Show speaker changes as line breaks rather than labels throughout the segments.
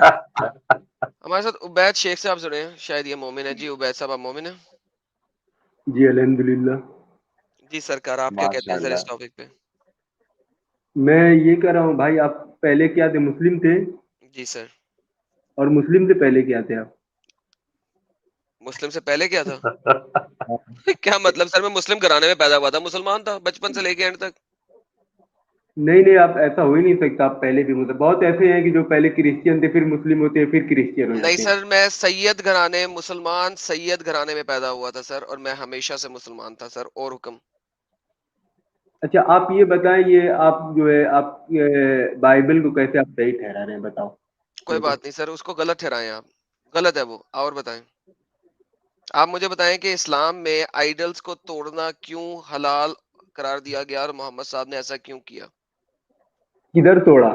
हमारे साथ उबैद शेख साहब जुड़े हैं, शायद ये मोमिन है। जी उबैद साहब, आप मोमिन हैं?
जी, अल्हम्दुलिल्लाह।
जी सरकार, आप क्या कहते हैं सर
माशाल्लाह।
इस टॉपिक पे?
मैं ये कह रहा हूँ भाई, आप पहले क्या थे, मुस्लिम थे?
जी सर।
और मुस्लिम से पहले क्या थे आप?
मुस्लिम से पहले क्या था?
हाँ।
क्या मतलब सर, मैं मुस्लिम घराने में पैदा हुआ था, मुसलमान था बचपन से लेके एंड तक।
नहीं नहीं, आप ऐसा हो ही नहीं सकता। आप पहले भी मुस्लिम, बहुत ऐसे हैं कि जो पहले क्रिश्चियन थे, फिर मुस्लिम होते हैं, फिर क्रिश्चियन हो
नहीं
जाते हैं।
सर, मैं सैयद घराने, मुसलमान सैयद घराने में पैदा हुआ था सर, और मैं हमेशा से मुसलमान था सर। और हुक्म।
अच्छा, आप ये बताएं, ये आप जो है, आप ये बाइबल को कैसे आप सही ठहरा रहे हैं, बताओ
कोई
मेरे को।
बात नहीं सर, उसको गलत ठहराएं आप। गलत है वो, और बताएं। आप मुझे बताएं कि इस्लाम में आइडल्स को तोड़ना क्यों हलाल करार दिया गया, और मोहम्मद साहब ने ऐसा क्यों किया?
किधर तोड़ा?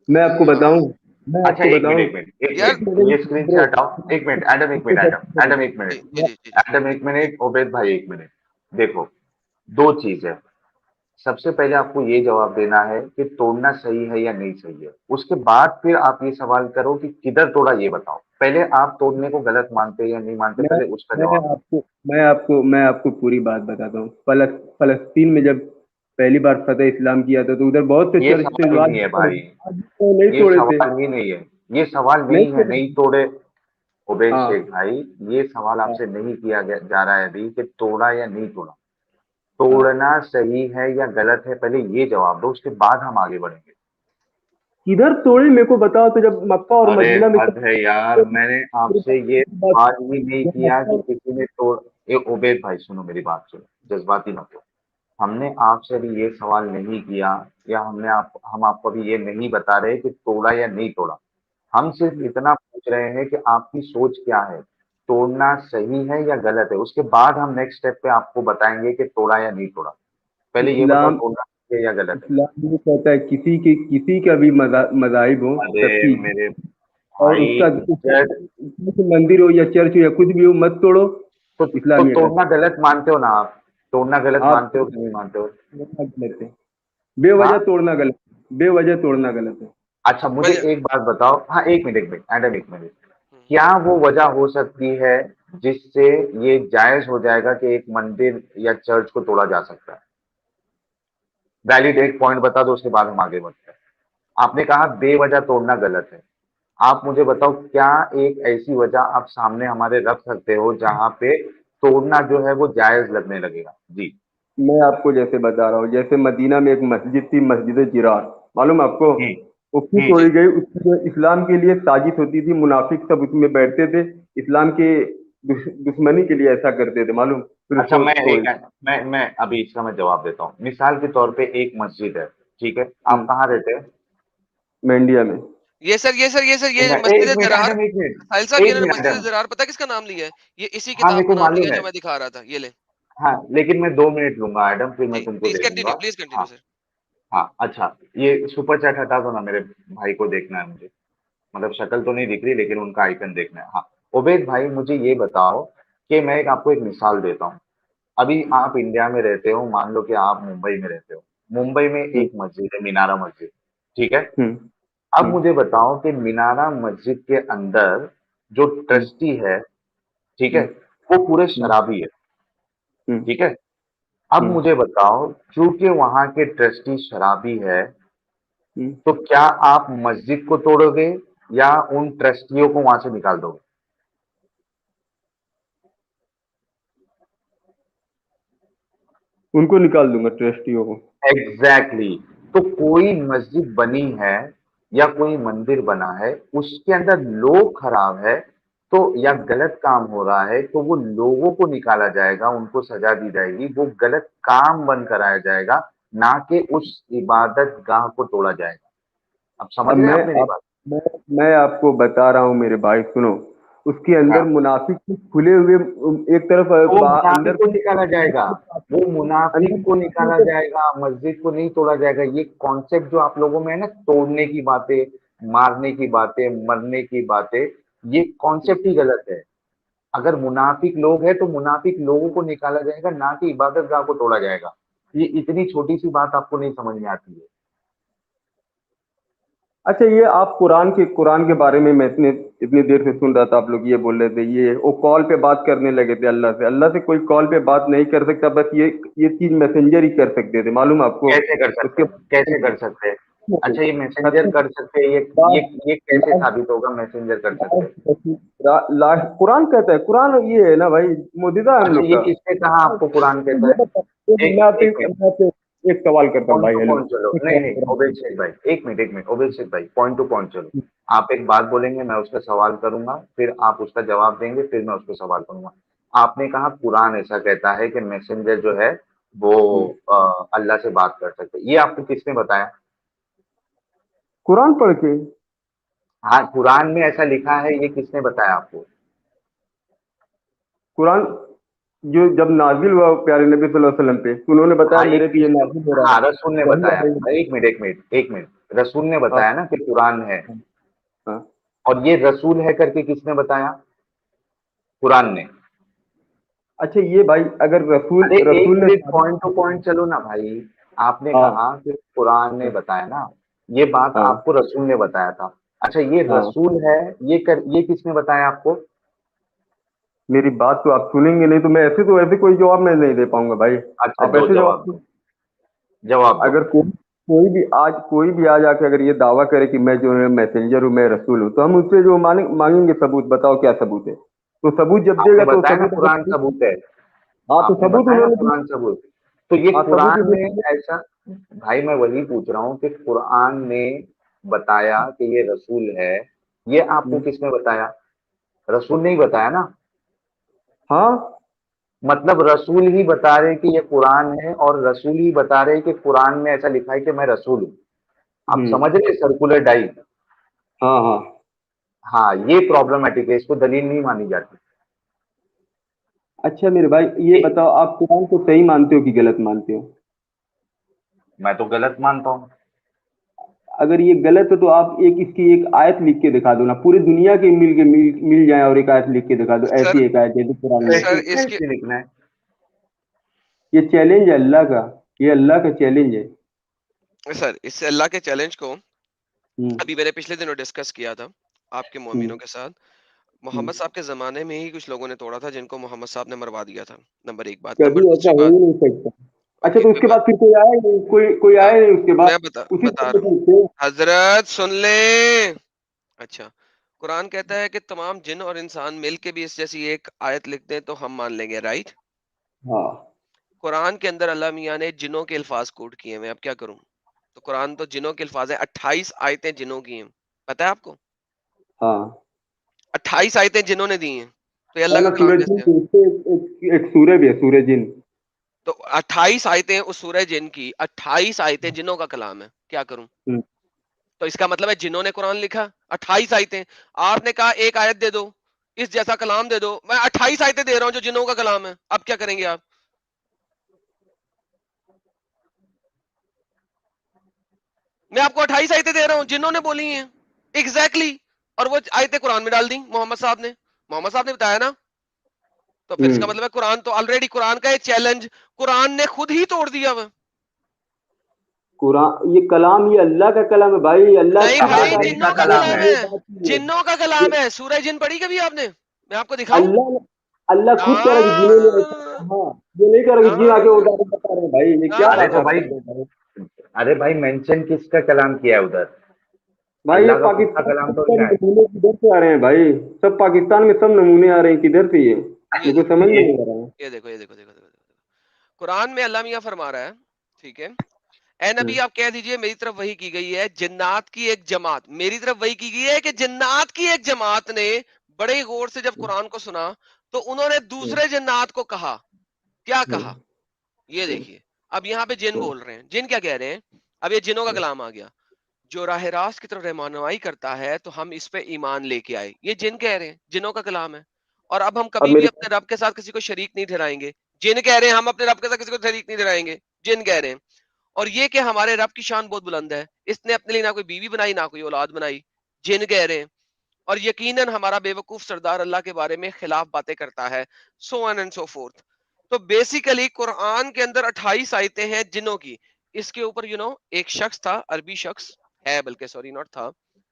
मैं आपको
हाँ
बताऊं, मैं
अच्छा,
आपको
एक मिनट
बताऊं।
एक मिनट एक
यार।
मिनट, ये स्क्रीन से हटाओ। एक मिनट एडम, एक मिनट एडम, एडम एक
जी
मिनट,
जी जी जी जी।
एडम एक मिनट, ओबेद भाई एक मिनट। देखो, दो चीज है। सबसे पहले आपको ये जवाब देना है कि तोड़ना सही है या नहीं सही है। उसके बाद फिर आप ये सवाल करो कि किधर तोड़ा, ये बताओ। पहले आप तोड़ने को गलत मानते हैं या नहीं मानते,
मैं
पहले उसका
मैं
जवाब दो।
आपको मैं आपको पूरी बात बताता हूँ। फलस्तीन में जब पहली बार फतेह इस्लाम किया था, तो उधर बहुत से
ये
चर्च थे
सवाल
जो
ही
आज
नहीं है
तोड़े,
भाई,
आज तो नहीं
ये
तोड़े थे।
सवाल ही नहीं है, ये सवाल
नहीं
नहीं है,
तोड़े
नहीं
थे।
तोड़े। उबैद शेख
हाँ
भाई, ये सवाल
हाँ
आपसे नहीं किया जा रहा है अभी कि तोड़ा या नहीं तोड़ा।
हाँ।
तोड़ना सही है या गलत है, पहले ये जवाब दो, उसके बाद हम आगे बढ़ेंगे।
किधर तोड़े मेरे को बताओ। तो जब मक्का और
अरे
मदीना में
हद है यार, मैंने आपसे ये सवाल ही नहीं
जब
किया
मक्का
कि किसी ने तोड़। ये उबैद भाई सुनो, मेरी बात सुनो, जज्बाती मत हो। हमने आपसे अभी ये सवाल नहीं किया, या हम आपको अभी ये नहीं बता रहे कि तोड़ा या नहीं तोड़ा। हम सिर्फ इतना पूछ रहे हैं कि आपकी सोच क्या है, तोड़ना सही है या गलत है। उसके बाद हम नेक्स्ट स्टेप पे आपको बताएंगे कि तोड़ा या नहीं तोड़ा। पहले ये बताओ,
इस्लाम
तोड़ना सही है या गलत है।
इस्लाम ये कहता है, किसी का भी मज़ाहिब हो,
अरे
सबकी,
मेरे
और
भाई,
उसका मंदिर हो या चर्च हो या कुछ भी हो, मत तोड़ो।
तो
इस्लाम ये
तोड़ना
कहता
गलत मानते हो ना आप? तोड़ना गलत
है। आप
मानते हो कि नहीं मानते हो?
तोड़ना गलत है। बेवजह
हाँ।
तोड़ना गलत है। बेवजह तोड़ना गलत है।
अच्छा, मुझे
वजह।
एक बात बताओ। हाँ, एक मिनट एक मिनट एडम, एक मिनट।
हम्म।
क्या वो वजह हो सकती है जिससे ये जायज हो जाएगा कि एक मंदिर या चर्च को तोड़ा जा सकता है? वैलिड एक पॉइंट बता दो, उसके बाद हम आगे बढ़ते हैं। आपने कहा बेवजह तोड़ना गलत है। आप मुझे बताओ, क्या एक ऐसी वजह आप सामने हमारे रख सकते हो जहां पे तोड़ना जो है वो जायज लगने लगेगा? जी।
मैं आपको जैसे बता रहा हूँ, जैसे मदीना में एक मस्जिद थी, मस्जिद जिरार, मालूम है आपको?
हम्म।
वो क्यों
जी।
तोड़ी गई? उसकी जो इस्लाम के लिए साजिश होती थी, मुनाफिक सब उसमें बैठते थे, इस्लाम के दुश्मनी के लिए ऐसा करते थे, मालूम? फिर
अच्छा,
उसको तोड़ दिया।
मैं अभी इसका मैं जवाब देता हूँ। मिसाल के तौर पे एक मस्जिद है, ठीक है? आप
हम्म,
कहाँ रहते हैं?
मैं इंडिया में।
ये मस्जिद
एक मिनट
जरार।
एडम, एक
साहिल
मिनट
साहब, ये
एक मिनट
मस्जिद
एडम।
जरार पता है किसका नाम लिया है? ये इसी
हाँ,
किताब
मेरे
का
को
नाम लिया
मालूम
है
है।
जो मैं दिखा रहा था, ये ले।
हाँ, लेकिन मैं 2 मिनट लूंगा एडम, फिर मैं
जी
तुमको
प्लीज
दे
कंटिन्यू,
दूंगा।
प्लीज कंटिन्यू
हाँ।
सर।
हाँ, अच्छा। ये सुपर चैट हटा दो ना, मेरे भाई को देखना है मुझे। मतलब शक्ल तो नहीं दिख रही, लेकिन उनका आइकन देखना है। हाँ। उबैद भाई, मुझे ये बताओ कि मैं आपको एक मिसाल देता हूँ। अभी आप इंडिया में रहते हो, मान लो कि आप मुंबई में रहते हो। मुंबई में
हम्म
एक मस्जिद है, मीनारा मस्जिद, ठीक है?
हम्म
अब
हम्म
मुझे बताओ कि मीनारा मस्जिद के अंदर जो
हम्म
ट्रस्टी है, ठीक है,
हम्म
वो पूरे
हम्म
शराबी है,
हम्म
ठीक है? अब
हम्म
मुझे बताओ, चूंकि वहां के ट्रस्टी शराबी है,
हम्म।
तो क्या आप मस्जिद को तोड़ोगे या उन ट्रस्टियों को वहां से निकाल दोगे?
उनको निकाल दूंगा, ट्रस्टियों को।
Exactly exactly। तो कोई मस्जिद बनी है या कोई मंदिर बना है, उसके अंदर लोग खराब है, तो या गलत काम हो रहा है, तो वो लोगों को निकाला जाएगा, उनको सजा दी जाएगी, वो गलत काम बंद कराया जाएगा, ना कि उस इबादत गाह को तोड़ा जाएगा। अब समझ
अब
रहे हैं
मैं
आप मेरी
आप
बात?
मैं मैं आपको बता रहा हूँ मेरे भाई, सुनो। उसके अंदर
हाँ।
मुनाफिक के खुले हुए, एक तरफ
वो मुनाफिक
अंदर
को निकाला जाएगा, वो मुनाफिक
अंदर
को निकाला जाएगा, मस्जिद को नहीं तोड़ा जाएगा। ये कॉन्सेप्ट जो आप लोगों में है ना, तोड़ने की बातें, मारने की बातें, मरने की बातें, ये कॉन्सेप्ट ही गलत है। अगर मुनाफिक लोग हैं तो मुनाफिक लोगों को निकाला जाएगा, ना कि इबादत गाह को तोड़ा जाएगा। ये इतनी छोटी सी बात आपको नहीं समझ में आती है?
अच्छा, ये आप कुरान के बारे में मैं इतनी देर से सुन रहा था, आप लोग ये बोल रहे थे, ये वो कॉल पे बात करने लगे थे अल्लाह से कोई कॉल पे बात नहीं कर सकता, बस ये चीज मैसेंजर ही कर सकते थे, मालूम है आपको?
कैसे कर सकते
उसके
हैं, कैसे कर सकते हैं? अच्छा, ये मैसेंजर
हदीस
कर सकते हैं, ये
बात
ये कैसे साबित होगा मैसेंजर कर सकते हैं?
लास्ट कुरान कहता है, कुरान ये है ना भाई, मुजिजा है हम
अच्छा,
लोग
ये
का।
किसने कहा आपको कुरान
तो
कहता
ये
है?
बता,
एक मिनट,
मैं आपसे एक सवाल करता हूँ
पॉइंट
भाई,
टू
हेलो,
पॉइंट चलो।
एक
नहीं
सवाल
नहीं,
कर रहा
ओबेद शेख भाई, एक मिनट, ओबेद शेख भाई, पॉइंट टू पॉइंट चलो। आप एक बात बोलेंगे, मैं उसका सवाल करूंगा, फिर आप उसका जवाब देंगे, फिर मैं उसको सवाल करूंगा। आपने कहा कुरान ऐसा कहता है कि मैसेंजर जो है वो
हूँ।
अल्लाह से बात कर सकते हैं। ये आपको किसने बताया?
कुरान पढ़ के।
हाँ, कुरान में ऐसा लिखा है, ये किसने बताया आपको?
कुरान जो जब नाजिल हुआ प्यारे नबी सल्लल्लाहु अलैहि वसल्लम पे, तो उन्होंने बताया
हाँ,
मेरे पे ये नाजिल हो रहा
हाँ,
है,
रसूल ने
वही आ
बताया।
रही है।
एक मिनट, रसूल ने
हाँ,
बताया ना कि कुरान है।
हाँ।
और ये रसूल है करके किसने बताया? कुरान ने।
अच्छा ये भाई, अगर रसूल
अरे एक
रसूल ने
मिनट, पॉइंट टू पॉइंट चलो ना भाई। आपने
हाँ,
कहा कि कुरान ने बताया ना, ये बात
हाँ,
आपको रसूल ने बताया था। अच्छा, ये
हाँ,
रसूल है, ये किसने बताया आपको?
मेरी बात तो आप सुनेंगे नहीं, तो मैं ऐसे कोई जवाब मैं नहीं दे पाऊंगा भाई।
अच्छा,
आप
दो
ऐसे
जवाब
जवाब,
दो, जवाब दो।
अगर कोई भी आज आके अगर ये दावा करे कि मैं जो है मैसेंजर हूँ, मैं रसूल हूँ, तो हम उससे जो मांगेंगे सबूत, बताओ क्या सबूत है? तो सबूत जब
आपने
देगा तो
बताया ना
सबूत
कुरान
अगर,
सबूत है।
हाँ तो
आपने
सबूत
बताया ना
उन्होंने
कुरान सबूत। तो ये
हाँ सबूत
कुरान में
उन्होंने
ऐसा, भाई मैं वही पूछ रहा हूँ कि कुरान ने बताया कि ये रसूल है, ये आपको किसने बताया? रसूल ने ही बताया ना।
हाँ,
मतलब रसूल ही बता रहे कि ये कुरान है, और रसूल ही बता रहे कि कुरान में ऐसा लिखा है कि मैं रसूल हूँ। आप
हम्म,
समझ रहे, सर्कुलर डाई।
हाँ, हाँ।
हाँ, ये प्रॉब्लमेटिक है, इसको दलील नहीं मानी जाती।
अच्छा मेरे भाई, ये
ये
बताओ, आप कुरान को सही मानते हो कि गलत मानते हो?
मैं तो गलत मानता हूँ।
अगर ये गलत है तो आप इसकी एक आयत लिख के दिखा दो ना, पूरी दुनिया के मिल जाए और एक आयत लिख के दिखा दो,
सर
ऐसी एक आयत है जो कुरान में।
सर इसके
कैसे लिखना है?
ये चैलेंज है अल्लाह का, ये अल्लाह का चैलेंज है।
सर इस अल्लाह के चैलेंज को
हम्म,
अभी मैंने पिछले दिनों डिस्कस किया था आपके
हम्म,
मोमिनों के साथ।
हम्म।
मोहम्मद साहब के ज़माने में ही कुछ लोगों ने तोड़ा था, जिनको मोहम्मद साहब ने मरवा दिया था। नंबर 1 बात। नंबर
कभी ऐसा
दूसरी
हो
बात,
ही नहीं सकता। अच्छा,
ओके
तो
कोई
उसके
बात,
बाद फिर कोई आया नहीं, कोई
हाँ,
आया नहीं उसके बाद?
मैं
उसी
बता
तरह
रहा हूँ।
से
हज़रत सुन लें। अच्छा, कुरान कहता है कि तमाम जिन और इंसान मिल के भी इस जैसी एक आयत लिख दें तो हम मान लेंगे, राइट?
हाँ,
कुरान के अंदर अल्लाह मियाँ ने जिनों के अल्फाज कोट किए हैं, मैं अब क्या करूँ? तो कुरान तो जिनों के अल्फाज है, 28 आयतें जिनों की हैं, पता है आपको?
हाँ।
28 आयतें जिनों ने दी हैं, तो ये
है
अल्लाह
ना,
का कलाम
सूरज जिन
कैसे है?
के उससे एक सूर्य भी है, सूरज जिन।
तो 28 आयतें उस सूरह जिन की, 28 आयतें जिनों का कलाम है, क्या करूं?
हम्म,
तो इसका मतलब है जिन्हों ने कुरान लिखा। 28 आयतें, आपने कहा एक आयत दे दो, इस जैसा कलाम दे दो, मैं 28 आयतें दे रहा हूं जो जिन्हों का कलाम है, अब क्या करेंगे आप? मैं आपको 28 आयतें दे रहा हूं जिन्होंने बोली हैं, एग्जैक्टली और वो आयतें कुरान में डाल दी मोहम्मद साहब ने बताया ना। तो फिर इसका
हम्म।
मतलब है कुरान तो ऑलरेडी, कुरान का ये चैलेंज कुरान ने खुद ही तोड़ दिया हुआ।
कुरान ये कलाम, ये अल्लाह का कलाम है भाई, अल्लाह
नहीं
खुद
भाई,
बता रहे
किसका
जिन्नों का
हैं,
कलाम
कलाम
है?
ये
है।
बात नहीं है।
जिन्नों का
ये
कलाम है। सूरह जिन पढ़ी कभी आपने? मैं आपको दिखाऊं?
अल्लाह अल्लाह खुद कह रहा है कि जिन्होंने ऐसा,
हाँ,
हाँ, ये नहीं कह रहा कि जिन आके
हाँ,
उदाहरण बता रहे हैं भाई, ये क्या
अरे
बात
तो
हाँ।
आप
भाई,
कर रहे हैं भाई?
अरे भाई, मेंशन किसका कलाम किया है उधर?
भाई ये
अल्लाह का खुद का
पाकिस्तान
कलाम
के
तो
सब
क्या है?
नमूने किधर से आ रहे हैं भाई? सब पाकिस्तान में सब नमूने आ रहे हैं, किधर से ये?
ये
मुझे
देखो,
समझ में
ये
नहीं आ रहा है।
ये देखो। कुरान में अल्लाह मियां फरमा रहा है, ठीक है, ए नबी
हम्म,
आप कह दीजिए मेरी तरफ वही की गई है, जिन्नात की एक जमात, मेरी तरफ वही की गई है कि जिन्नात की एक जमात ने बड़े गौर से जब कुरान को सुना तो उन्होंने
हम्म,
दूसरे जिन्नात को कहा, क्या
हम्म,
कहा? ये
हम्म,
देखिए, अब यहाँ पे जिन
हम्म,
बोल रहे हैं, जिन क्या कह रहे हैं? अब ये जिनों का कलाम आ गया। जो राह रास्त की तरफ रहनुमाई करता है तो हम इस पे ईमान लेके आए, ये जिन कह रहे हैं, जिनों का कलाम है। और अब हम
अब
कभी भी
मेरी
अपने रब के साथ किसी को शरीक नहीं ठहराएंगे। जिन कह रहे हैं हम अपने रब के साथ किसी को शरीक नहीं ठहराएंगे, जिन कह रहे हैं। और ये कि हमारे रब की शान बहुत बुलंद है, इसने अपने लिए ना कोई बीवी बनाई ना कोई औलाद बनाई, जिन कह रहे हैं। और यकीनन हमारा बेवकूफ सरदार अल्लाह के बारे में खिलाफ बातें करता है, so on and so fourth. तो बेसिकली कुरान के अंदर 28 आयतें हैं जिनों की। इसके ऊपर एक शख्स था, अरबी शख्स, है बल्कि सॉरी नॉट था,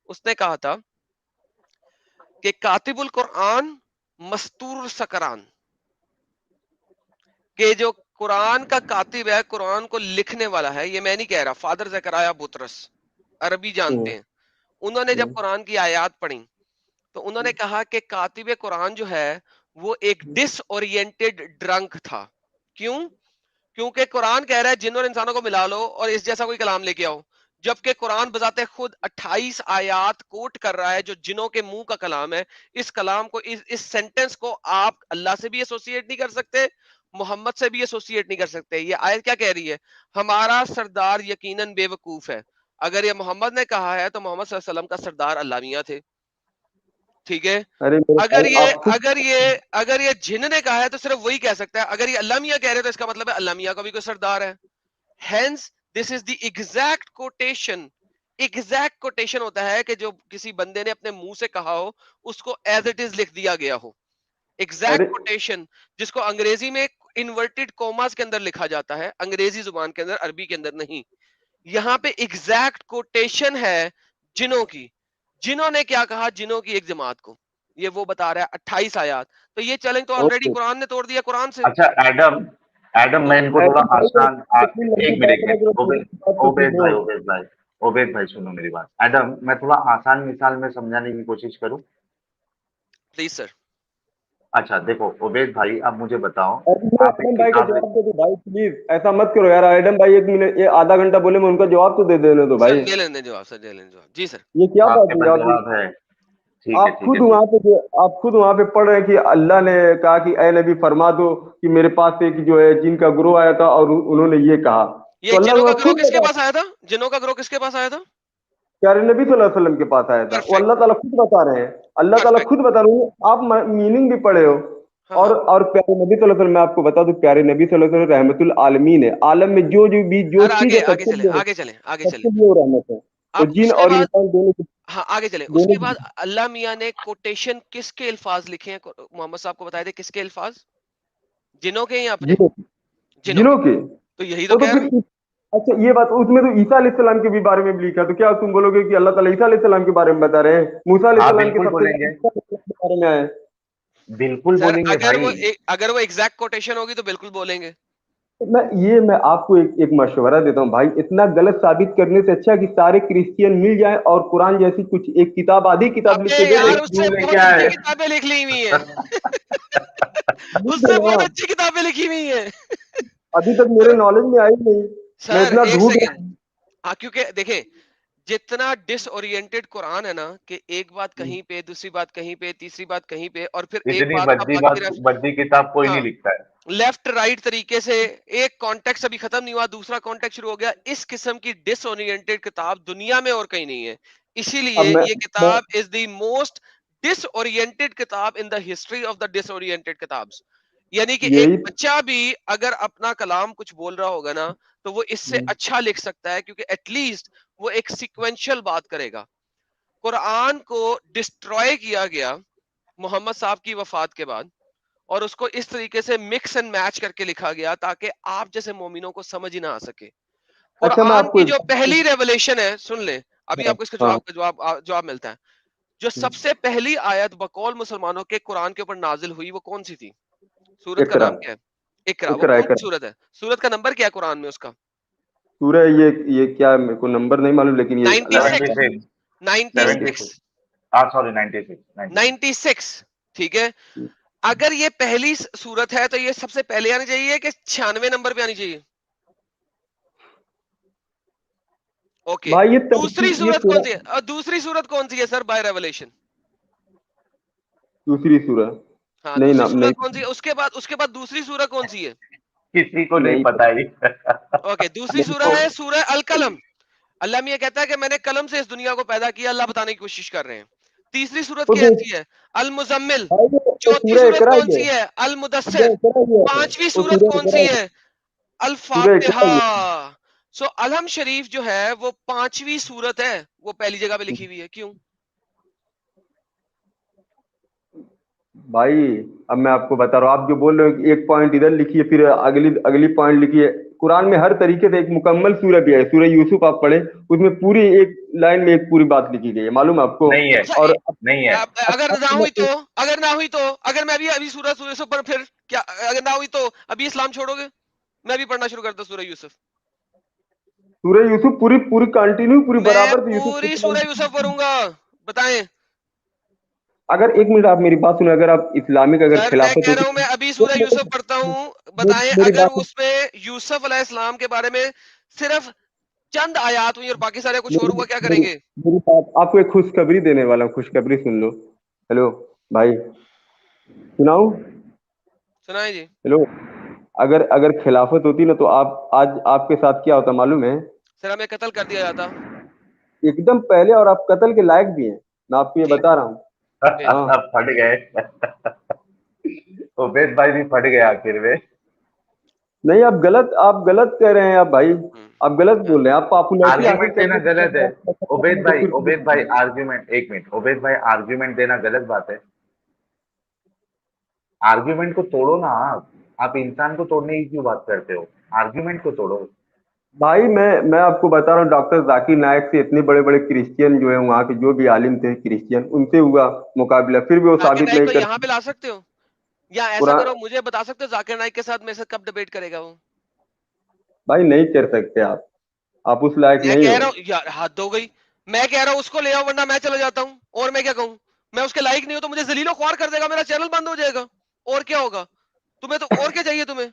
उसने कहा था कि कातिबुल कुरान मस्तूर सकरान, कि जो कुरान का कातिब है, कुरान को लिखने वाला है, ये मैं नहीं कह रहा, फादर जकराया बुतरस अरबी जानते हैं, उन्होंने जब कुरान की आयत पढ़ी तो उन्होंने कहा कि कातिब कुरान जो है वो एक डिसओरिएंटेड ड्रंक था। क्यों? क्योंकि कुरान कह रहा है जिन और इंसानों को मिला लो और इस जैसा कोई कलाम लेके आओ, जबकि कुरान बजाते खुद 28 आयात कोट कर रहा है जो जिनों के मुंह का कलाम है। इस कलाम को, इस सेंटेंस को आप अल्लाह से भी एसोसिएट नहीं कर सकते, मोहम्मद से भी एसोसिएट नहीं कर सकते। ये आयत क्या कह रही है? हमारा सरदार यकीनन बेवकूफ है। अगर ये मोहम्मद ने कहा है तो मोहम्मद सल्लल्लाहु अलैहि वसल्लम का सरदार अल्लाह मियां थे, ठीक है।
अरे मेरे
अगर
भाई
ये
आप खुद
अगर ये अगर ये जिन ने कहा है तो सिर्फ वही कह सकता है। अगर ये अल्लाह मियां कह रहे हैं तो इसका मतलब है अल्लाह मियां का भी कोई सरदार है। Hence this is the exact quotation. Exact quotation होता है कि जो किसी बंदे ने अपने मुंह से कहा हो उसको एज इट इज लिख दिया गया हो। एग्जैक्ट
अरे
कोटेशन, जिसको अंग्रेजी में इन्वर्टेड कॉमास के अंदर लिखा जाता है, अंग्रेजी जुबान के अंदर, अरबी के अंदर नहीं। यहाँ पे एग्जैक्ट कोटेशन है जिनों की। जिन्होंने क्या कहा? जिनों की एक जमात को, ये वो बता रहा है 28 आयात। तो ये चैलेंज तो ऑलरेडी
ओके
कुरान ने तोड़ दिया कुरान से।
अच्छा एडम, एडम
तो
मैं इनको थोड़ा
एडम भाई
आसान
इतनी लंबी
एक मिनट
बात
एक
है
मिनट,
जो
ओबेद
बात को
ओबेद
सुनो।
भाई ओबेद भाई ओबेद भाई सुनो मेरी बात। एडम मैं थोड़ा आसान मिसाल में समझाने की कोशिश करूं।
Please sir.
अच्छा देखो ओबेद भाई, अब मुझे बताओ,
अरे
आप एक
एडम भाई का
किताब लिख,
जवाब दे दो भाई, प्लीज ऐसा मत करो यार। एडम भाई 1 मिनट, ये आधा घंटा बोले, मैं उनका जवाब तो दे देने दो
सर
भाई।
ले लेने जवाब, सर ले लेने जवाब। जी सर।
ये क्या बात
आपके
हुई?
पास
आप
जवाब है?
आप
ठीक
खुद
है
वहां पे आप खुद वहां पे पढ़ रहे हैं कि अल्लाह ने कहा कि ए नबी फरमा दो कि मेरे पास एक जो है जिन का ग्रोह आया था और उन्होंने ये कहा। तो
ये
अल्लाह
जिनों का
वहां
ग्रोह
खुद
किसके
बता,
पास आया था? जिनों का ग्रोह किसके पास आया था?
प्यारे नबी सल्लल्लाहु अलैहि वसल्लम के पास आया था। वो
परफेक्ट।
अल्लाह ताला खुद बता रहे हैं, अल्लाह ताला
परफेक्ट।
खुद बता रहे हैं। आप मीनिंग भी पढ़े हो।
हाँ हाँ।
और प्यारे नबी सल्लल्लाहु अलैहि वसल्लम, मैं आपको बता दूं, प्यारे नबी सल्लल्लाहु अलैहि वसल्लम रहमतुल आलमीन है। आलम में जो भी जो
सर
चीज
आगे
है
आगे चले, आगे चले, आगे चले।
सबके लिए वो रहमत है। वो
अब
जिन
उसके
और
बाद,
इंसान दोनों
हाँ आगे चले,
दोनों
उसके बाद अल्लाह मियां ने कोटेशन किसके अल्फाज लिखे हैं? मोहम्मद साहब को बताए थे किसके अल्फाज? जिनों के या अपने?
जिनों
जिनों
जिनों
के।
के।
तो यही तो
वो तो
कह रहा
फिर
हूं।
अच्छा ये बात, उसमें तो ईसा अलैहिस्सलाम के भी बारे में भी लिखा, तो क्या तुम बोलोगे कि अल्लाह ताला ईसा अलैहिस्सलाम के बारे में बता रहे हैं? मूसा
हाँ
अलैहिस्सलाम के
बिल्कुल
सबसे
बोलेंगे,
ज्यादा ईसा अलैहिस्सलाम के बारे में आए।
बिल्कुल
सर
बोलेंगे
अगर
भाई।
अगर वो एग्जैक्ट कोटेशन होगी तो बिल्कुल बोलेंगे।
तो मैं आपको एक मशवरा देता हूँ भाई, इतना गलत साबित करने से अच्छा कि सारे क्रिश्चियन मिल जाएं और कुरान जैसी कुछ एक किताब, आधी किताब लिख
अबे
के दे
अरे
दें।
यार उससे
क्यों लेके
बहुत अच्छी
आए?
किताबें लिख ली हुई हैं।
लिख
उससे
देना।
बहुत अच्छी किताबें लिखी हुई हैं।
अभी तक मेरे
सर,
नॉलेज में आई नहीं। मैं
सर
इतना
एक
ढूंढ
सेकेंड।
रहा हूँ।
हाँ क्योंकि देखें, जितना डिसओरिएंटेड कुरान है ना, कि एक बात कहीं पे, दूसरी बात कहीं पे, तीसरी बात कहीं पे, और फिर एक
इतनी
बात का बाकी रफ।
भद्दी किताब कोई नहीं
हाँ,
लिखता है।
लेफ्ट राइट तरीके से, एक कॉन्टेक्स्ट अभी खत्म नहीं हुआ, दूसरा कॉन्टेक्स्ट शुरू हो गया। इस किस्म की डिसओरिएंटेड किताब दुनिया में और कहीं नहीं है।
अब
इसीलिए ये
मैं
किताब इज द मोस्ट डिसओरिएंटेड किताब in the history of the disoriented किताब्स। यानी कि एक
यही
बच्चा भी अगर अपना कलाम कुछ बोल रहा होगा ना, तो वो इससे अच्छा लिख सकता है, क्योंकि एटलीस्ट वो एक सिक्वेंशियल बात करेगा। कुरान को डिस्ट्रॉय किया गया मोहम्मद साहब की वफात के बाद, और उसको इस तरीके से मिक्स एंड मैच करके लिखा गया ताकि आप जैसे मोमिनों को समझ ही ना आ सके।
अच्छा मैं
कुरान
आपको
की
एक
जो पहली रेवलेशन है, सुन ले, अभी
हाँ
आपको इसका
हाँ
जवाब मिलता है। जो सबसे पहली आयत बकौल मुसलमानों के कुरान के ऊपर नाजिल हुई वो कौन सी थी? सूरत का
इकरा
नाम क्या है? इकरा। वो
इकरा
कौन सी
इकरा
सूरत है? सूरत का नंबर क्या है कुरान में उसका?
सूरह ये क्या, मेरे को नंबर नहीं मालूम, लेकिन ये अल्लाह
सेवेंटी
96।
का
सिक्स
96।
76। हाँ सॉरी 96।
96। ठीक है। अगर ये पहली सूरत है तो ये सबसे पहले आनी चाहिए कि 96 नंबर पे आनी चाहिए? ओके।
भाई ये
दूसरी
तरतीब, ये
सूरत कौन
तेरा
सी है? और दूसरी सूरत कौन सी है सर बाय रेवलेशन?
दूसरी सूरह।
हाँ
नहीं
दूसरी
नाम
सूरत
नहीं,
कौन सी है? उसके बाद दूसरी सूरत कौन सी है?
किसी को नहीं
नहीं
पता
पता,
ही।
ओके, दूसरी
नहीं
सूरह है सूरह अल कलम। अल्लाह मियां कहता है कि मैंने कलम से इस दुनिया को पैदा किया, अल्लाह बताने की कोशिश कर रहे हैं। तीसरी सूरत
वो तो
कैसी है? अल मुजम्मिल।
भाई वो
चौथी
सूरह
सूरत
इकरा
कौन
ही है।
सी है? अल
सूरह
मुदस्सिर।
इकरा ही है,
पांचवी
वो
सूरत
सूरह
कौन
इकरा
सी
है।
है? अल
सूरह इकरा
फातिहा।
ही है।
सो अलहम शरीफ जो है वो पांचवी सूरत है, वो पहली जगह पे लिखी हुई है, क्यों?
भाई अब मैं आपको बता रहा हूँ, आप जो बोल रहे हो कि एक पॉइंट इधर लिखिए फिर अगली अगली पॉइंट लिखिए, कुरान में हर तरीके से एक मुकम्मल सूरह भी है, सूरह यूसुफ आप पढ़े, उसमें पूरी एक लाइन में एक पूरी बात लिखी गई है, मालूम है आपको?
नहीं है,
अच्छा
और
नहीं है।
अगर ना हुई तो, अगर ना हुई तो, अगर मैं अभी अभी सूरह यूसुफ पर फिर क्या, अगर ना हुई तो अभी इस्लाम छोड़ोगे? मैं भी पढ़ना शुरू करता सूरह यूसुफ।
सूरह यूसुफ पूरी पूरी कंटिन्यू पूरी
मैं
बराबर से
पूरी
यूसुफ।
सूरह यूसुफ पढ़ूंगा, बताएं।
अगर एक मिनट आप मेरी बात सुनो, अगर आप इस्लामिक अगर
सर मैं
खिलाफत
कह
होती
रहा हूं, मैं अभी
तो
सूरह यूसुफ पढ़ता हूं, बताएं
मेरी
अगर
बात
उसमें यूसुफ अलैहिस्सलाम के बारे में सिर्फ चंद आयात हुई और बाकी सारे कुछ और
मेरी
हुआ, क्या
मेरी
करेंगे?
मेरी बात आपको एक खुशखबरी देने वाला हूँ, खुशखबरी सुन लो। हेलो भाई, सुनाऊं?
सुनाएं जी।
हेलो, अगर अगर खिलाफत होती ना तो आप आज आपके साथ क्या होता मालूम है?
सर हमें कत्ल कर दिया जाता।
एकदम पहले, और आप कत्ल के लायक भी हैं, मैं आपको ये
ठीक,
बता रहा हूँ।
भेज दो।
हाँ
अब फट गए। उबैद भाई भी फट गए आखिर में।
नहीं, आप गलत कह रहे हैं आप भाई, आप गलत
हाँ।
बोल रहे हैं, आप पॉपुलैरिटी हासिल
आर्ग्यूमेंट देना
करने के
गलत
लिए
है।
तो फिर
उबैद भाई आर्ग्यूमेंट, एक मिनट, उबैद भाई आर्ग्यूमेंट देना गलत बात है। आर्ग्यूमेंट को तोड़ो ना आप इंसान को तोड़ने की क्यों बात करते हो? आर्ग्यूमेंट को तोड़ो।
भाई मैं आपको बता रहा हूँ, डॉक्टर जाकिर नायक से इतने बड़े बड़े क्रिश्चियन जो है वहाँ के, जो भी आलिम थे क्रिश्चियन, उनसे हुआ मुकाबला, फिर भी वो
जाकिर
साबित
नाइक
नहीं
को
कर
यहाँ पे ला सकते हो, या ऐसा
कुरान।
करो मुझे बता सकते हो जाकिर नाइक के साथ मेरे साथ कब डिबेट करेगा वो?
भाई नहीं कर सकते आप उस लायक
मैं
नहीं
कह
हो।
रहा हूँ यार, हद हो गई। मैं कह रहा हूँ उसको ले आओ वरना मैं चला जाता हूँ, और मैं क्या कहूँ? मैं उसके लायक नहीं हूँ तो मुझे जलीलो ख्वार कर देगा, मेरा चैनल बंद हो जाएगा, और क्या होगा? तुम्हें तो और क्या चाहिए तुम्हें?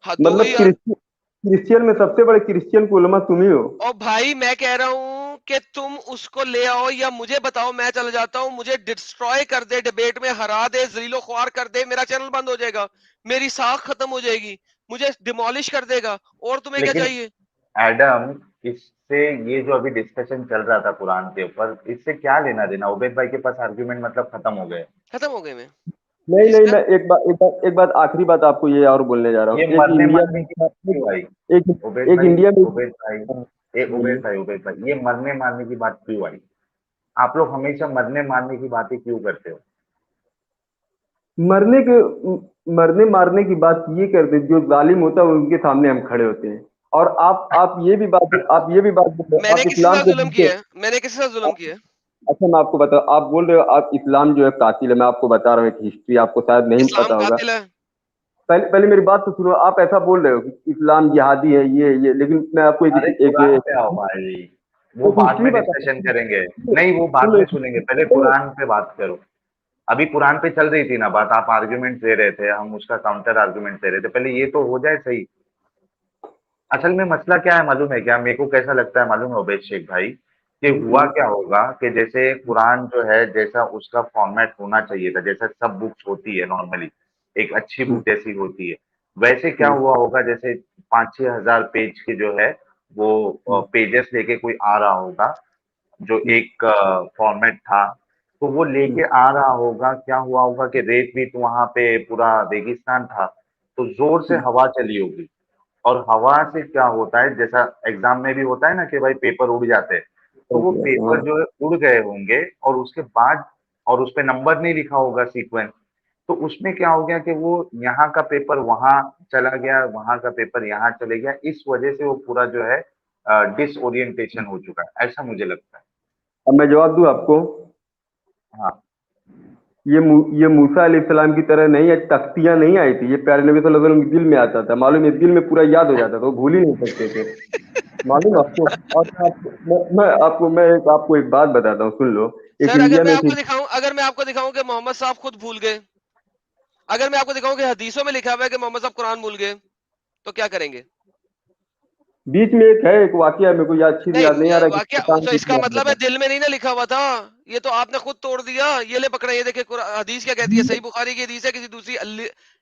हद हो गई
मतलब
यार।
क्रिश्चियन में सबसे बड़े क्रिश्चियन को उलमा तुम ही हो।
और भाई मैं कह रहा हूं कि तुम उसको ले आओ या मुझे बताओ, मैं चला जाता हूं, मुझे डिस्ट्रॉय कर दे, डिबेट में हरा दे, जलीलो ख्वार कर दे, मेरा चैनल बंद हो जाएगा, मेरी साख खत्म हो जाएगी, मुझे डिमोलिश कर देगा, और तुम्हें क्या
लेकिन
चाहिए?
एडम, इससे ये जो अभी डिस्कशन चल रहा था कुरान के ऊपर, इससे क्या लेना देना? उबैद भाई के पास आर्ग्यूमेंट मतलब खत्म हो गए।
खत्म हो गए मैं
नहीं नहीं,
इसका।
मैं एक बात आखिरी बात आपको ये और बोलने जा रहा
ये
हूँ। एक
मरने
इंडिया
मारने की
में
बात क्यों आई?
एक
उबैद
एक
भाई,
इंडिया में
उबैद भाई,
हाँ,
ये
बोलिए।
उबैद भाई, ये मरने मारने की बात क्यों आई? आप लोग हमेशा मरने मारने की बातें क्यों करते हो?
मरने के मरने मारने की बात ये करते, जो जालिम होता है उनके सामने हम खड़े होते हैं। और आप ये भी बात बोल रहे हो,
मैंने
आप
किसी
इस्लाम
साथ
को
जुल्म
बोलते
किया
हो।
है? मैंने किसी साथ जुल्म
आप-
किया है?
अच्छा मैं आपको बता, आप बोल रहे हो आप इस्लाम जो है कातिल है, मैं आपको बता रहा हूँ एक हिस्ट्री, आपको शायद नहीं
इस्लाम
पता होगा।
कातिल है?
पहले पहले मेरी बात तो सुनो, आप ऐसा बोल रहे हो कि इस्लाम जिहादी है ये, लेकिन मैं आपको
अरे कुरान पे आओ भाई, वो
एक
बाद
हिस्ट्री
में
बता,
डिस्कशन करेंगे। नहीं, वो
सुन
बाद
लो
में सुनेंगे, पहले कुरान पे बात करो। अभी कुरान पे चल रही थी ना बात, आप आर्ग्यूमेंट दे रहे थे, हम उसका काउंटर आर्ग्यूमेंट दे रहे थे, पहले ये तो हो जाए सही। असल में मसला क्या है मालूम है क्या? मेरे को कैसा लगता है मालूम है उबैद शेख भाई, कि हुआ क्या होगा कि जैसे कुरान जो है, जैसा उसका फॉर्मेट होना चाहिए था, जैसा सब बुक्स होती है नॉर्मली, एक अच्छी बुक जैसी होती है, वैसे क्या हुआ होगा, जैसे 5-6 हजार पेज के जो है वो पेजेस लेके कोई आ रहा होगा, जो एक फॉर्मेट था, तो वो लेके आ रहा होगा। क्या हुआ होगा कि रेत भी तो वहां पे पूरा रेगिस्तान था, तो जोर से हवा चली होगी, और हवा से क्या होता है, जैसा एग्जाम में भी होता है ना कि भाई पेपर उड़ जाते हैं, तो वो पेपर जो है उड़ गए होंगे, और उसके बाद, और उस पे नंबर नहीं लिखा होगा सीक्वेंस, तो उसमें क्या हो गया कि वो यहाँ का पेपर वहां चला गया, वहां का पेपर यहाँ चले गया, इस वजह से वो पूरा जो है डिसओरिएंटेशन हो चुका है, ऐसा मुझे लगता है।
अब मैं जवाब दूं आपको।
हाँ।
ये मूसा अलैहिस्सलाम की तरह नहीं है, तख्तियां नहीं आई थी, ये प्यारे नबी सल्लल्लाहु अलैहि वसल्लम के दिल में आता था, मालूम है, दिल में पूरा याद हो जाता था, वो भूल ही नहीं सकते थे, मालूम है आपको। और मैं आपको एक बात बताता हूँ, सुन लो। एक
सर
इंडिया में थी।
अगर मैं आपको दिखाऊं कि मोहम्मद साहब खुद भूल गए, अगर मैं आपको दिखाऊं कि हदीसों में लिखा हुआ है कि मोहम्मद साहब कुरान भूल गए, तो क्या करेंगे?
बीच में एक है, एक वाकया मेरे को याद, अच्छी से याद नहीं आ
नहीं
रहा कि
वाकया,
पता
तो
नहीं
इसका
याद
मतलब है
बता।
दिल में नहीं ना लिखा हुआ था, ये तो आपने खुद तोड़ दिया। ये ले पकड़ा, ये देखे हदीस क्या कहती है, सही बुखारी की हदीस है, किसी दूसरी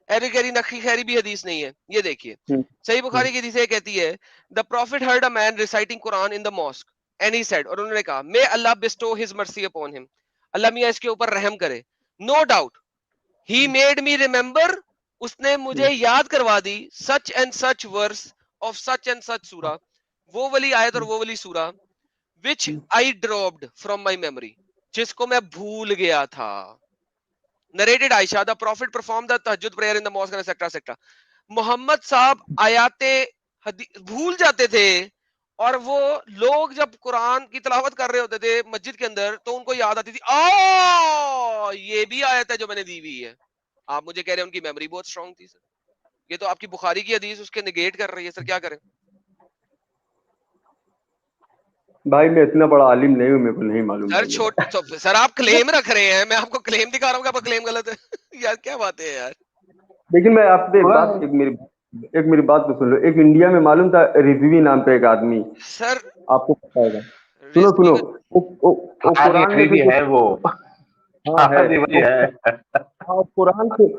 एरी गैरी नखी खैरी भी हदीस नहीं है, ये देखिए।
हम्म,
सही
हम्म,
बुखारी की हदीस ये कहती है, the prophet heard a man reciting Quran in the mosque and he said, और उन्होंने कहा, may Allah bestow his mercy upon him, Allah मियां इसके ऊपर रहम करे, no doubt he made me remember, उसने मुझे याद करवा दी, such and such verse of such and such surah, वो वाली आयत और वो वाली सूरा, which I dropped from my memory, जिसको मैं भूल गया था। Narrated Aisha, the prophet perform the tahajjud prayer in the mosque etcetera etcetera. Mohammad sahab आयाते भूल जाते थे। और वो लोग जब कुरान की तिलावत कर रहे होते थे मस्जिद के अंदर तो उनको याद आती थी, ये भी आयत है जो मैंने दी हुई है। आप मुझे कह रहे हैं उनकी मेमोरी बहुत स्ट्रांग थी सर। ये तो आपकी बुखारी की हदीस उसके निगेट कर रही है सर, क्या करें।
भाई मैं इतना बड़ा आलिम नहीं हूँ, मेरे को नहीं मालूम
सर
भाई ये बात।
छोट सर आप क्लेम रख रहे हैं, मैं आपको क्लेम दिखा रहा हूँ कि आपका क्लेम गलत है। यार क्या बात है यार।
लेकिन मैं आपसे एक
थोड़ा
बात, एक मेरी बात तो सुन लो। एक इंडिया में मालूम था रिजवी नाम का एक आदमी,
सर
आपको पता होगा। सुनो
रिजवी
सुनो,
का
वो
हाँ
कुरान में
रिजवी
से जो,
है वो।
हाँ
हाँ
है
रिजवी
वो,
है।
हाँ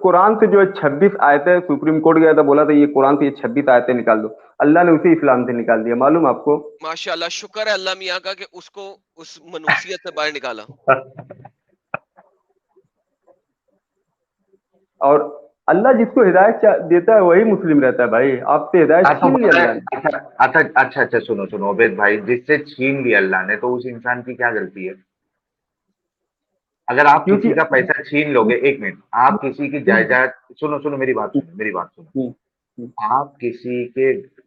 कुरान से जो है 26 आयतें, सुप्रीम कोर्ट गया था, बोला था ये कुरान से ये 26 आयतें निकाल दो। अल्लाह ने उसी इस्लाम से निकाल दिया, मालूम आपको।
माशाल्लाह, शुक्र है अल्लाह मियाँ का कि उसको उस मनुसियत से बाहर निकाला।
और अल्लाह जिसको हिदायत देता है वही मुस्लिम रहता है भाई। आपसे हिदायत
हाँ तो
छीन ली
बताए,
अल्लाह ने।
अच्छा अच्छा अच्छा अच्छा, सुनो सुनो उबैद भाई, जिससे छीन लिया अल्लाह ने तो उस इंसान की क्या गलती है? अगर आप
क्योंकि
किसी का पैसा छीन लोगे, एक मिनट, आप किसी की जायदाद, सुनो सुनो मेरी बात सुनो, मेरी बात
हम्म, हम्म,
सुनो, आप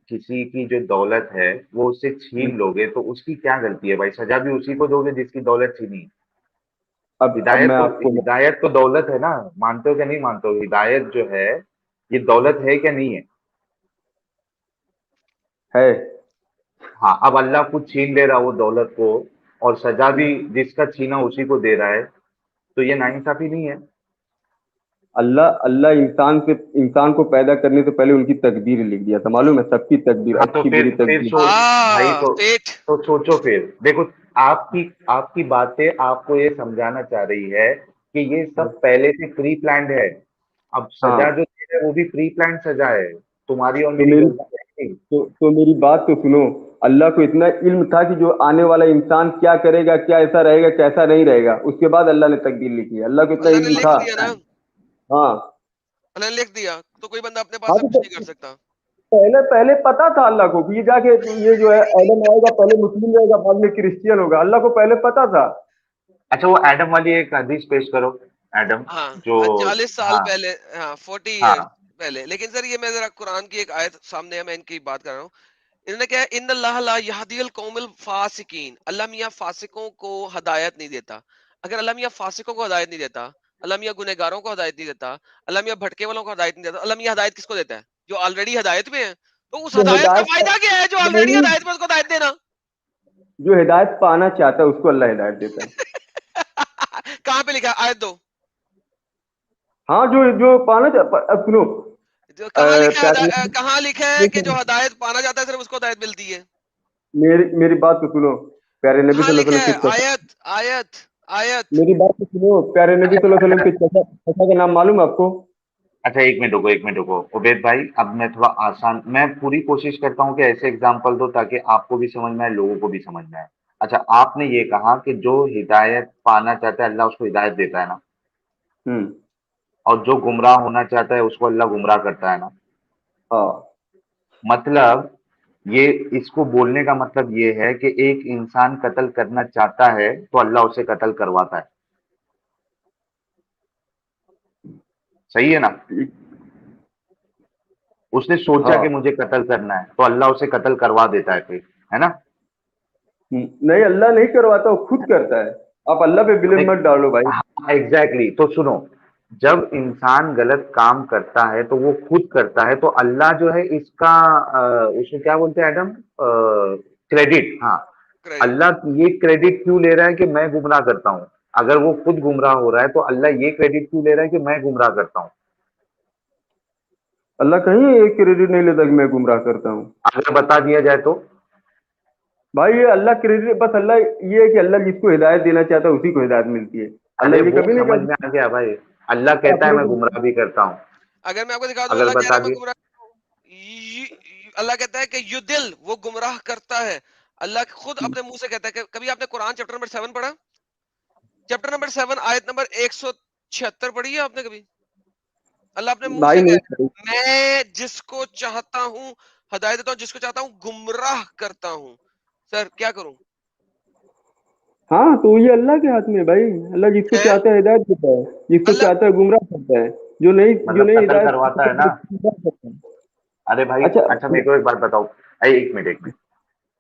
किसी की जो दौलत है वो उससे
हम्म।
छीन लोगे तो उसकी क्या गलती है भाई? सजा भी उसी को दोगे जिसकी दौलत छीनी।
अब मैं आपको,
हिदायत तो दौलत है ना, मानते हो क्या नहीं मानते हो? हिदायत जो है ये दौलत है क्या नहीं है?
है,
हाँ, अब अल्लाह खुद छीन ले रहा वो दौलत को, और सजा भी जिसका छीना उसी को दे रहा है, तो ये नाइंसाफी नहीं है?
अल्लाह अल्लाह इंसान को पैदा करने से पहले उनकी तकदीर लिख दिया था, मालूम है, सबकी तकदीर,
हाँ तो
अच्छी बुरी
फिर
तकदीर।
सोच भाई,
फेट।
तो सोचो फिर देखो, आपकी आपकी बातें आपको ये समझाना चाह रही है कि ये सब पहले से प्री प्लान्ड है। अब सजा
हाँ,
जो दे रहे हैं वो भी प्री प्लान्ड सजा है, तुम्हारी और
तो
मेरी
मेरी
गलती नहीं।
मेरी बात तो सुनो। अल्लाह को इतना इल्म था कि जो आने वाला इंसान क्या करेगा, क्या ऐसा रहेगा, कैसा नहीं रहेगा, उसके बाद अल्लाह ने तकदीर लिखी है। अल्लाह को इतना
अल्लाह ने
इल्म
लिख
था।
दिया ना।
हाँ।
अल्लाह ने लिख दिया तो कोई बंदा अपने
हाँ
पास से
तो
कुछ नहीं कर सकता।
पहले पहले पता था अल्लाह को कि ये जाके ये जो है एडम आएगा, पहले मुस्लिम रहेगा, बाद में क्रिश्चियन होगा। अल्लाह को पहले पता था।
अच्छा वो एडम वाली एक हदीस पेश करो, एडम जो,
हाँ 40 साल
हाँ
पहले, हाँ 40 ईयर्स
हाँ,
पहले। लेकिन सर ये मैं जरा कुरान की एक आयत सामने है, मैं इनकी बात कर रहा हूँ। इन्होंने क्या है, इन अल्लाह ला यहदियल कौमिल फासिकीन, अल्लाह मियाँ फासिकों को हदायत नहीं देता। अगर अल्लाह मियाँ फासिकों को हदायत नहीं देता, अल्लाह मियाँ गुनहगारों को हदायत नहीं देता, अल्लाह मियाँ भटके वालों को हदायत नहीं देता, अल्लाह मियाँ हदायत किसको देता है? जो ऑलरेडी हदायत में है। तो उस
जो
हदायत का
हिदायत
फायदा क्या है? जो ऑलरेडी
नहीं,
हदायत में उसको हदायत देना।
जो हिदायत पाना चाहता है उसको अल्लाह हिदायत देता है।
कहाँ पे लिखा है? आयत दो।
हाँ, जो जो पाना अब सुनो,
जो कहाँ लिखा है
प्यारे
कहाँ लिखा है कि जो हदायत पाना चाहता है सिर्फ उसको हदायत मिलती है?
मेरी मेरी बात तो सुनो। प्यारे नबी
कहाँ
सल्लल्लाहु
लिखा
अलैहि
है?
वसल्लम के
आयत, आयत, आयत।
मेरी बात तो सुनो। प्यारे नबी
अच्छा
सल्लल्लाहु अलैहि
अच्छा
वसल्लम के चाचा चाचा का नाम मालूम है आपको?
अच्छा, एक मिनट रुको, एक मिनट रुको उबैद भाई, अब मैं थोड़ा आसान, मैं पूरी कोशिश करता हूँ कि ऐसे एग्जाम्पल दो ताकि आपको भी समझ में आए, लोगों को भी समझ में आए। अच्छा, आपने ये कहा कि जो हिदायत पाना चाहता है अल्लाह उसको हिदायत देता है ना,
हम्म।
और जो गुमराह होना चाहता है उसको अल्लाह गुमराह करता है ना।
हाँ
मतलब ये, इसको बोलने का मतलब ये है कि एक इंसान कत्ल करना चाहता है तो अल्लाह उसे कत्ल करवाता है। सही है ना?
ठीक।
उसने सोचा कि
हाँ।
मुझे कत्ल करना है तो अल्लाह उसे कत्ल करवा देता है फिर, है ना?
नहीं, अल्लाह नहीं करवाता, वो खुद करता है। आप अल्लाह पे ब्लेम मत डालो भाई।
हाँ एग्जैक्टली, तो सुनो, जब इंसान गलत काम करता है तो वो खुद करता है, तो अल्लाह जो है इसका उसको क्या बोलते हैं एडम, क्रेडिट, हाँ,
क्रेडिट।
अल्लाह ये क्रेडिट क्यों ले रहा है कि मैं गुमराह करता हूँ? अगर वो खुद गुमराह हो रहा है तो अल्लाह ये क्रेडिट क्यों ले रहा है कि मैं गुमराह करता हूँ?
अल्लाह कहीं एक क्रेडिट नहीं लेता कि मैं गुमराह करता हूँ।
अगर बता दिया जाए तो?
भाई ये अल्लाह क्रेडिट, बस अल्लाह ये है कि अल्लाह जिसको हिदायत देना चाहता है उसी को हिदायत मिलती है।
अरे
अल्लाह ये
वो
कभी नहीं
समझ में
कहता
आ गया भाई, अल्लाह
कि
कहता है
अपने
मैं
को।
गुमराह भी करता हूँ।
अगर मैं आपको दिखा दूं
अगर
अल्लाह कह रहा
बता
है मैं
दिया,
गुमराह, अल्लाह कहता है कि युदिल, वो गुमराह करता है। अल्लाह खुद अपने मुंह से कहता है कि कभी आपने कुरान चैप्टर नंबर 7 पढ़ा? चैप्टर नंबर 7 आयत नंबर 176 पढ़ी है आपने कभी? अल्लाह अपने मुंह
भाई
से कह रहा
नहीं।
है, मैं जिसको चाहता हूं हदायत देता हूं, जिसको चाहता हूं गुमराह करता हूं। सर क्या करूं?
हाँ, तो ये अल्लाह के हाथ में है भाई। अल्लाह जिसको
है
चाहता है हिदायत देता है, जिसको
अल्लाह।
चाहता है गुमराह करता है। जो नहीं
मतलब कत्ल
हिदायत
करवाता है
करता है,
ना?
उसको गुमराह करता है।
अरे भाई
अच्छा
अच्छा मेरे को एक बात बताओ, एक मिनट एक मिनट,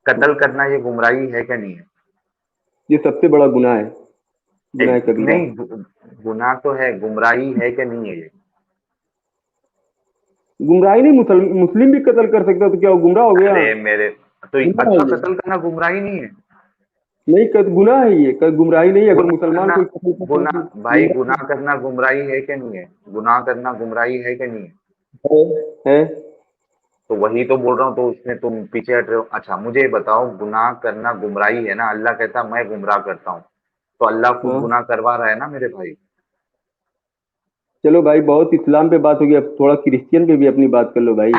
कत्ल करना ये गुमराही है क्या नहीं है?
ये सबसे बड़ा गुनाह है, गुनाह कबीरा।
नहीं गुनाह तो है, गुमराही है क्या नहीं है ये?
गुमराही नहीं, मुस्लिम भी कत्ल कर सकता है, तो क्या वो गुमराह हो गया?
अरे मेरे तो
गुनाह है
अच्छा,
ये।
कत्ल करना गुमराही नहीं है?
नहीं, गुनाह है ये, गुमराही नहीं। अगर
गुनाह
मुसलमान
करना,
कोई कत्ल करे तो
गुनाह भाई
गुमराह
गुनाह करना गुमराही है क्या नहीं है? गुनाह करना गुमराही है क्या नहीं है?
है।
तो वही तो बोल रहा हूँ, तो उसमें तुम पीछे हट रहे हो। अच्छा मुझे ये बताओ, गुनाह करना गुमराही है ना? अल्लाह कहता मैं गुमराह करता हूँ, तो अल्लाह खुद
हाँ,
गुनाह करवा रहा है ना मेरे भाई।
चलो भाई, बहुत इस्लाम पे बात होगी, अब थोड़ा क्रिश्चियन पे भी अपनी बात कर लो भाई।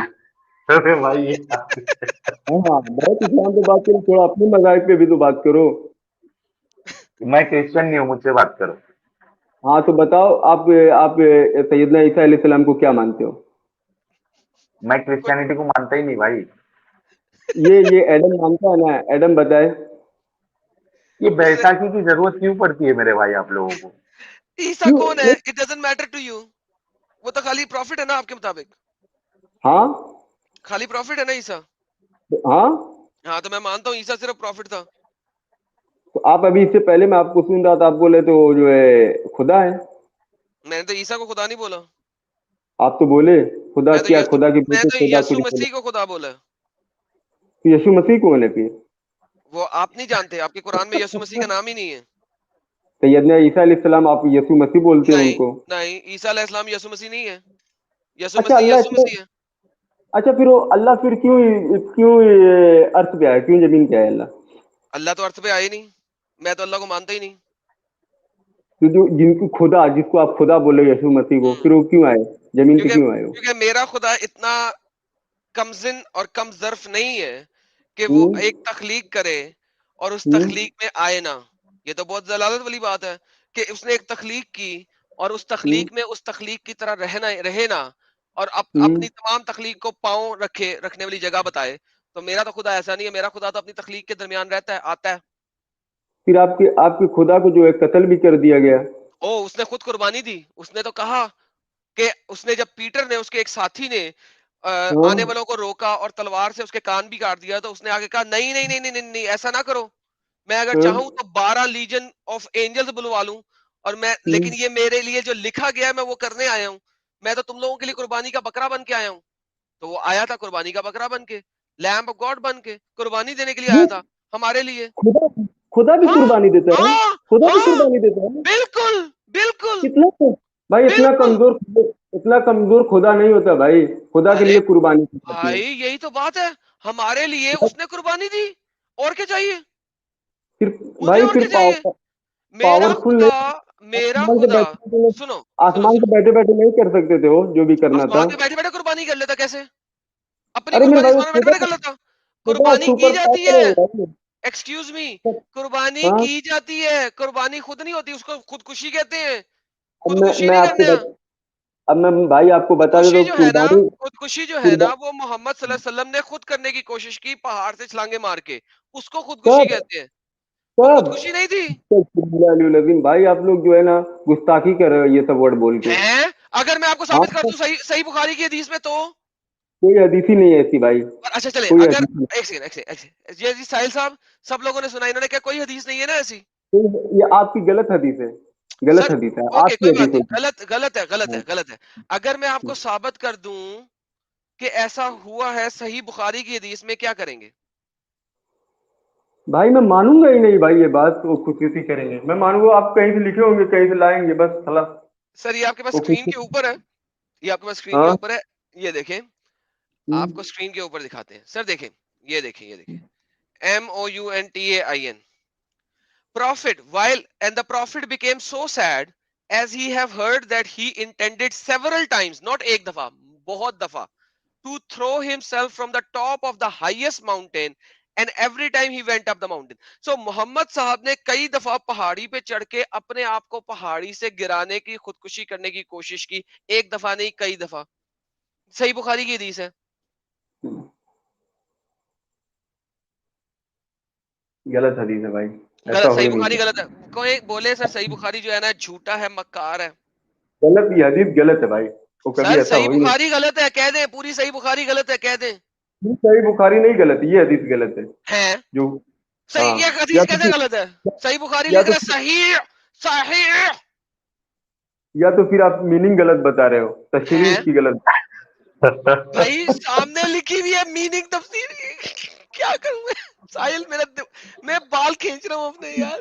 अरे भाई
हाँ हाँ, बहुत इस्लाम पे बात करो, थोड़ा अपने मजाहब पे भी तो बात करो।
मैं क्रिश्चियन नहीं हूँ, मुझसे बात करो।
हाँ तो बताओ, आप सैयदना ईसा अलैहिस्सलाम को क्या मानते हो?
मैं क्रिश्चियनिटी को मानता ही नहीं भाई।
ये एडम मानता है ना? एडम बताए।
ये
उसने
बैसाखी की जरूरत क्यों पड़ती है मेरे भाई आप लोगों को?
ईसा
क्यों
कौन है,
नहीं?
It doesn't matter to you. वो तो खाली प्रॉफिट है ना आपके मुताबिक,
हाँ
खाली प्रॉफिट है ना ईसा।
हाँ।
हाँ तो मैं मानता हूँ ईसा सिर्फ प्रॉफिट था।
तो आप अभी, इससे पहले मैं आपको सुन रहा था, आप बोले तो जो है खुदा है।
मैंने तो ईसा को खुदा नहीं बोला।
आप तो बोले खुदा,
मैं तो
क्या
यसु
खुदा के
मैं
बेटे
तो
खुदा
यसु
कुछ बोले?
मसीह को खुदा बोला।
तो यीशु मसीह कौन है फिर?
वो आप नहीं जानते, आपके कुरान में यसु मसीह का नाम ही नहीं है।
सैयदना ईसा अलैहिस्सलाम आप यीशु मसीह बोलते हैं
नहीं
उनको?
नहीं, ईसा अलैहिस्सलाम यसु मसीह नहीं है। यसु
अच्छा
मसीह
अल्लाह
यसु
इतने,
मसीह है।
अच्छा फिर वो अल्लाह फिर क्यों, क्यों अर्थ पे आया, क्यों जमीन पे आया अल्लाह?
अल्लाह तो अर्थ पे आए नहीं, मैं तो अल्लाह को मानता ही नहीं।
तो जो जिनको खुदा, जिसको आप खुदा बोले यीशु मसीह को,
हम्म,
फिर वो क्यों आए, जमीन पे
क्योंकि
क्यों आए वो?
क्योंकि मेरा खुदा इतना कमजिन और कम ज़र्फ नहीं है कि वो
हम्म
एक तख्लीक करे और उस
हम्म
तख्लीक में आए ना। ये तो बहुत जलालत वाली बात है कि उसने एक तख्लीक की और उस
हम्म
तख्लीक में उस तख्लीक की तरह रहना रहे ना, और
हम्म।
अपनी तमाम तख्लीक को पाँव रखने वाली जगह बताए। तो मेरा तो खुदा ऐसा नहीं है, मेरा खुदा तो अपनी तख्लीक के दरमियान रहता है, आता है।
फिर आपके आपके खुदा को जो है कत्ल भी कर दिया गया।
ओ उसने खुद कुर्बानी दी। उसने तो कहा कि उसने, जब पीटर ने, उसके एक साथी ने
हाँ
आने वालों को रोका और तलवार से उसके कान भी काट दिया, तो उसने आगे कहा नहीं नहीं नहीं नहीं नहीं, नहीं ऐसा ना करो। मैं अगर
हाँ।
चाहूं तो 12 लीजन ऑफ एंजल्स बुलवा लूं, और मैं,
हम्म।
लेकिन ये मेरे लिए जो लिखा गया है मैं वो करने आया हूं। मैं तो तुम लोगों के लिए कुर्बानी का बकरा बन के आया हूं। तो वो आया था कुर्बानी का बकरा बन के, लैम्ब ऑफ गॉड बन के कुर्बानी देने के लिए
ये
आया था हमारे लिए।
खुदा, खुदा भी
हाँ
कुर्बानी देता है?
हाँ
खुदा भी
हाँ,
कुर्बानी देता है?
बिल्कुल बिल्कुल
कितना भाई, इतना
बिल्कुल।
कमजोर, इतना कमजोर खुदा नहीं होता भाई, खुदा के
अरे
लिए कुर्बानी की जाती है।
भाई यही तो बात है, हमारे लिए उसने कुर्बानी दी। और क्या चाहिए,
फिर
मुझे
भाई,
और
फिर
क्या चाहिए। मेरा
पावरफुल
खुदा,
नहीं?
मेरा
आसमान से
खुदा,
बैठे बैठे
सुनो सुनो
आसमान से
सुनो,
बैठे बैठे नहीं कर सकते थे वो जो भी करना था?
आसमान में बैठे बैठे कुर्बानी कर लेता कैसे? अपनी
अरे मेरे
कुर्बानी
भाई, वो
आसमान में बैठे
खुदा,
बैठे कर लेता।
खुदा
कुर्बानी की
सुपर
जाती
पावर
है,
है भाई।
एक्सक्यूज मी, कुर्बानी
हाँ।
की जाती है, कुर्बानी खुद नहीं होती, उसको खुदकुशी कहते हैं।
अब
खुदकुशी
मैं
नहीं
आपको
करने हैं।
अब मैं भाई आपको बता देता
खुदकुशी
हूँ,
जो है ना,
कुर्बानी,
खुदकुशी जो है ना,
कुर्बानी
वो मोहम्मद सल्लल्लाहु अलैहि वसल्लम ने खुद करने की कोशिश की पहाड़ से छलांगे मार के, उसको खुदकुशी
कब,
कहते हैं। वो
कब?
खुदकुशी नहीं थी।
लेकिन भाई आप लोग जो है ना, गुस्ताखी कर रहे हो ये सब वर्ड बोल के।
हैं, अगर मैं आपको
हाँ,
साबित कर दूं सही सही बुखारी की हदीस में तो।
कोई हदीस ही नहीं है ऐसी भाई,
और अच्छा चले,
कोई
अगर
हदीस नहीं।
एक सेकंड एक सेकंड, ये जी साहिल साहब, सब लोगों ने सुना, इन्होंने क्या कोई हदीस नहीं है ना ऐसी?
ये आपकी गलत हदीस है, गलत
सर
हदीस है,
ओके,
आपकी
कोई
हदीस
बात नहीं,
होगी।
गलत गलत है, गलत
हाँ।
है, गलत है। अगर मैं आपको साबित कर दूं कि ऐसा हुआ है सही बुखारी की हदीस में, क्या करेंगे?
भाई मैं मानूंगा ही नहीं भाई, ये बात वो खुदकुशी करेंगे, मैं मानूंगा आप कहीं से लिखे होंगे, कहीं से लाएंगे, बस साला
सर ये आपके पास
वो
स्क्रीन के
खुदकुशी।
ऊपर है, ये आपके पास स्क्रीन के
हाँ।
ऊपर है, ये देखें।
हम्म।
आपको स्क्रीन के ऊपर दिखाते हैं सर, देखें, ये देखें, ये देखें, MOUNTAIN, prophet, while and the prophet became so sad as he have heard that he intended several times, not एक दफा, बहुत दफा, to throw himself from the top of the highest mountain, and every time he went up the mountain. So Mohammad साहब ने कई दफा पहाड़ी पे चढ़ के अपने आप को पहाड़ी से गिराने की, खुदकुशी करने की कोशिश की, एक दफा नहीं कई दफा। सही बुखारी की हदीस है।
गलत हदीस है भाई, ऐसा
गलत,
हो
सही
ही नहीं
बुखारी गलत
सकता।
है। कोई बोले सर सही बुखारी जो है ना झूठा है, मक्कार है।
गलत, ये हदीस गलत है भाई। वो कभी
सर
ऐसा
सही
हो ही नहीं।
बुखारी गलत है कह दें, पूरी सही बुखारी गलत है कह दें।
सही बुखारी नहीं गलत है, ये हदीस गलत है
है
जो।
सही,
हाँ।
ये
या
हदीस
तो
कैसे
फिर
गलत है? सही बुखारी
या
लिख
तो
रहा है सही, सही
या तो फिर आप मीनिंग गलत बता रहे हो, तशरीह
है
उसकी गलत।
भाई, सामने लिखी हुई है मीनिंग तफसीर। क्या करूं मैं? साहिल मैं बाल खींच रहा हूँ अपने यार।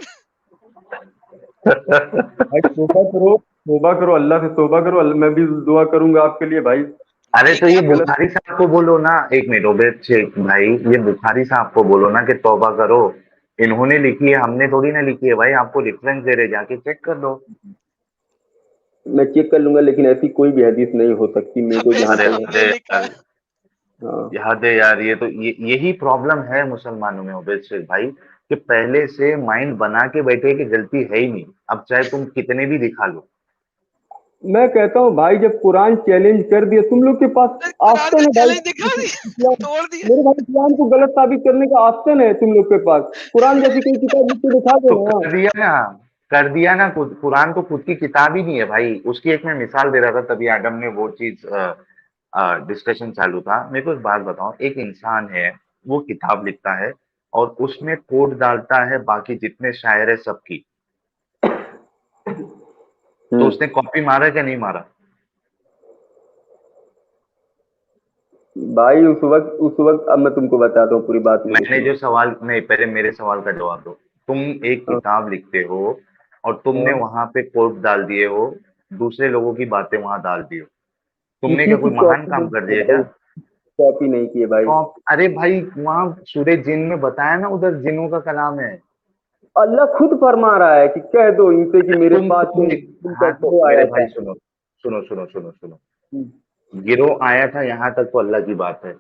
भाई तौबा करो, अल्लाह से तौबा करो, मैं भी दुआ करूंगा आपके लिए भाई।
अरे तो
ठीक
ये
है।
गलत।
बुखारी साहब को बोलो ना, एक मिनट उबैद शेख भाई, ये बुखारी साहब को बोलो ना कि तौबा करो। इन्होंने लिखी है, हमने थोड़ी ना लिखी है भाई, आपको रेफरेंस दे रहे, जाके चेक कर लो।
मैं चेक कर लूंगा, लेकिन ऐसी कोई भी हदीस नहीं हो सकती मेरे को
अबे
जहां
अरे
तक।
सामने
अरे
लिखा
यार,
है।
हाँ।
हद है यार, ये तो यही प्रॉब्लम है मुसलमानों में उबैद शेख भाई, कि पहले से माइंड बना के बैठे कि गलती है ही नहीं, अब चाहे तुम कितने भी दिखा लो।
मैं कहता हूँ भाई, जब कुरान चैलेंज कर दिया, तुम लोग के पास
कुरान का
ऑप्शन है भाई।
चैलेंज दिखा दी, तोड़ दिया।
मेरे भाई, इस्लाम को गलत साबित करने का ऑप्शन है तुम लोग के पास। कुरान जैसी कोई किताब लिख के दिखा
तो
दो ना।
कर दिया ना, कुरान तो खुद की किताब ही नहीं है भाई, उसकी एक मैं मिसाल दे रहा था, तभी एडम ने वो चीज डिस्कशन चालू था। मेरे को एक बात बताओ, एक इंसान है, वो किताब लिखता है और उसमें कोड डालता है बाकी जितने शायर है सबकी, तो
हम्म।
उसने कॉपी मारा क्या नहीं मारा?
भाई उस वक्त अब मैं तुमको बताता हूँ, पूरी बात मेरी
मैंने जो
सुनो।
सवाल, नहीं पहले मेरे सवाल का जवाब दो। तुम एक
हाँ।
किताब लिखते हो और तुमने
हाँ।
वहां पे कोड डाल दिए हो, दूसरे लोगों की बातें वहां डाल दी हो, तुमने
किसी
क्या
की
कोई महान
कॉपी
काम
नहीं
कर
की है
दिया
भाई।
क्या?
कॉपी नहीं की है भाई।
तो अरे भाई, वहां सूरह जिन में बताया ना, उधर जिनों का कलाम है।
अल्लाह खुद फरमा रहा है कि कह दो इनसे कि मेरे पास
तुम
इनका
हाँ तो
गिरोह
मेरे
आया
भाई
था।
सुनो, सुनो।
हम्म।
गिरोह आया था यहाँ तक तो अल्लाह की बात है,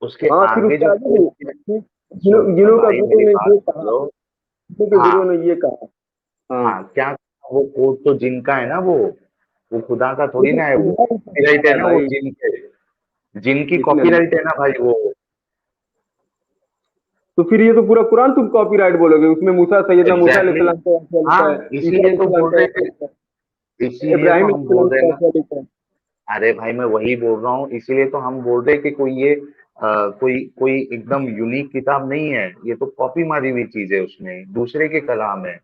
उसके
हाँ, फिर
आगे
उसके
जो
आगे
कोड
भी कि
सुन
जिन्हों का
भाई
गिरोह
मेरी
ने
बात
ये
सुन
कहा,
लो।
जिन्हों के गिरोह
हाँ
ने ये कहा। हाँ।
हाँ, क्या वो कोड तो जिनका है ना, वो खुदा का
ये
थोड़ी
तो
ना है, वो
अल्लाह ने
कॉपीराइट
फरमाया
है
है
ना, वो
भाई।
जिन के, जिन की
इसमें
कॉपीराइट है ना भाई वो।
तो फिर ये तो पूरा कुरान तुम कॉपीराइट बोलोगे, उसमें मूसा सैयदना मूसा
एग्जैक्टली
अलैहिस्सलाम का वाक़या लिखा है,
हाँ,
ईसा
इसीलिए तो
अलैहिस्सलाम
बोल
का
रहे
वाक़या
थे,
लिखा है,
इसीलिए तो
इब्राहिम
हम बोल
अलैहिस्सलाम
रहे
का
हैं ना।
वाक़या लिखा है।
अरे भाई मैं वही बोल रहा हूँ, इसीलिए तो हम बोल रहे हैं कि कोई कोई एकदम यूनिक किताब नहीं है, ये तो कॉपी मारी हुई चीज है, उसमें दूसरे के कलाम है।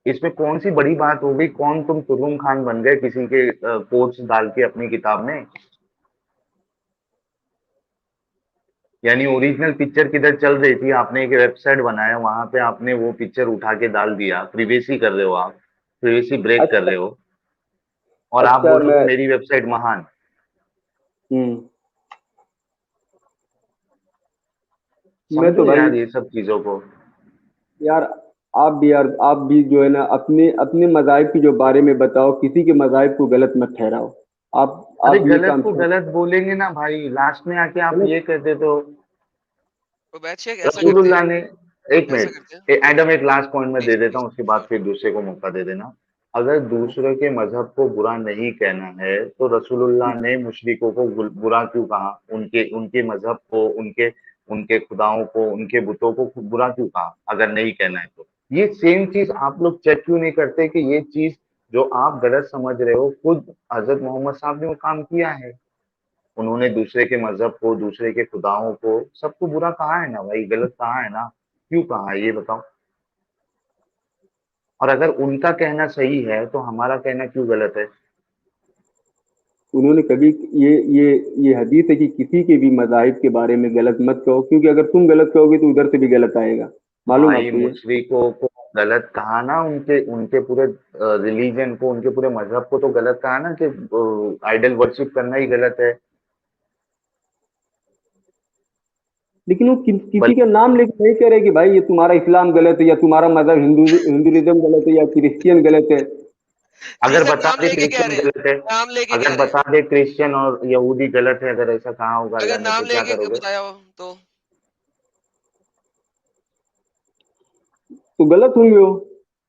इसमें कौन सी बड़ी बात हो गई, कौन तुम तुर्रुम खान बन गए किसी के कोट्स डाल के अपनी किताब में? यानी ओरिजिनल पिक्चर किधर चल रही थी, आपने एक वेबसाइट बनाया, वहां पे आपने वो पिक्चर उठा के डाल दिया, प्रिवेसी कर रहे हो आप, प्रिवेसी ब्रेक कर
अच्छा।
रहे हो, और आप
अच्छा।
बोल रहे हो कि मेरी वेबसाइट महान।
हम्म। मैं तो
समझो
भाई,
यार ये सब चीजों को।
यार आप भी जो है ना, अपने अपने मज़ाहिब के जो बारे में बताओ, किसी के मज़ाहिब को गलत मत ठहराओ।
अरे
आप ये
गलत
काम
को
छोड़।
गलत बोलेंगे ना भाई, लास्ट में आके आप
गलत।
ये कहते हो।
तो बैठ शेख ऐसा करते
रसूलुल्लाह
हैं,
ने, एक
ऐसा
मिनट,
करते हैं।
एडम एक लास्ट पॉइंट में दे
प्लीज
देता
प्लीज।
हूँ, उसके बाद फिर दूसरे को मौका दे देना। अगर दूसरे के मजहब को बुरा नहीं कहना है, तो रसूलुल्लाह ने मुशरिकों को बुरा क्यों कहा? उनके उनके मजहब को, उनके उनके खुदाओं को, उनके बुतों को बुरा क्यों कहा, अगर नहीं कहना है तो? ये सेम चीज आप लोग चेक क्यों नहीं करते कि ये चीज जो आप गलत समझ रहे हो, खुद हजरत मोहम्मद साहब ने वो काम किया है। उन्होंने दूसरे के मजहब को, दूसरे के खुदाओं को, सबको बुरा कहा है ना भाई, गलत कहा है ना, क्यों कहा है ये बताओ? और अगर उनका कहना सही है तो हमारा कहना क्यों गलत है?
उन्होंने कभी ये ये ये हदीस है कि किसी के भी मज़ाहिब के बारे में गलत मत कहो, क्योंकि अगर तुम गलत कहोगे तो उधर से भी गलत आएगा। मालूम
भाई
आपको ये?
मुशरिकों को गलत कहा ना, उनके उनके पूरे रिलीजन को, उनके पूरे मजहब को तो गलत कहा ना, कि आइडल वर्शिप करना ही गलत है।
लेकिन वो किसी का
बल्कि
नाम लेके नहीं कह रहे कि भाई ये तुम्हारा इस्लाम गलत है, या तुम्हारा मजहब हिंदुइज्म गलत है, या क्रिश्चियन गलत है।
जी
अगर
सर,
बता
नाम
दे
लेके कह
क्रिश्चियन
रहे हैं,
गलत है,
नाम लेके कह
अगर
रहे हैं।
बता दे क्रिश्चियन और यहूदी गलत है, अगर ऐसा कहा होगा
अगर
अल्लाह ने,
नाम
तो क्या
लेके
करोगे?
बताया हो तो।
तो गलत होंगे वो,